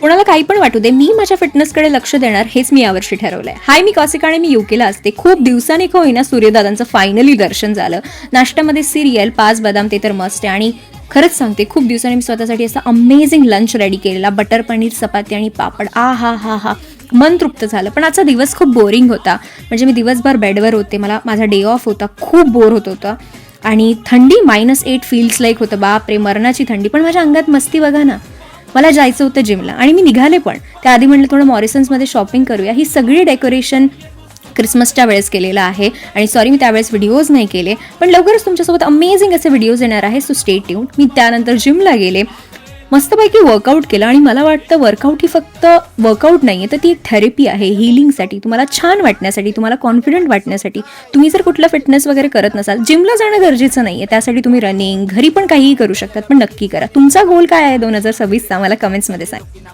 कोणाला काही पण वाटू दे, मी माझ्या फिटनेसकडे लक्ष देणार हेच मी यावर्षी ठरवलंय. हाय, मी कौशिका आणि मी युकेला असते. खूप दिवसांनी का होईना सूर्यदादांचं फायनली दर्शन झालं. नाश्त्यामध्ये सिरियल, 5 बदाम ते तर मस्त आहे. आणि खरंच सांगते, खूप दिवसांनी मी स्वतःसाठी असा अमेझिंग लंच रेडी केलेला. बटर पनीर, चपाती आणि पापड. हा हा हा, मन तृप्त झालं. पण आजचा दिवस खूप बोरिंग होता. म्हणजे मी दिवसभर बेडवर होते, मला माझा डे ऑफ होता, खूप बोर होत होतं. आणि थंडी -8 फील्स लाईक होतं. बाप रे, मरणाची थंडी. पण माझ्या अंगात मस्ती बघा ना. मला जायचं होतं जिमला आणि मी निघाले पण. त्याआधी म्हटलं थोडं मॉरिसन्समध्ये शॉपिंग करूया. ही सगळी डेकोरेशन क्रिसमसच्या वेळेस केलेलं आहे. आणि सॉरी, मी त्यावेळेस व्हिडिओज नाही केले, पण लवकरच तुमच्यासोबत अमेझिंग असे व्हिडिओज येणार आहे. So stay tuned. मी त्यानंतर जिमला गेले, मस्तपैकी वर्कआउट केलं. आणि मला वाटतं वर्कआउट ही फक्त वर्कआउट नाही आहे, तर ती एक थेरपी आहे हीलिंगसाठी, तुम्हाला छान वाटण्यासाठी, तुम्हाला कॉन्फिडंट वाटण्यासाठी. तुम्ही जर कुठलं फिटनेस वगैरे करत नसाल, जिमला जाणं गरजेचं नाही आहे. त्यासाठी तुम्ही रनिंग, घरी पण काहीही करू शकतात, पण नक्की करा. तुमचा गोल काय आहे 2026चा मला कमेंट्समध्ये सांगा.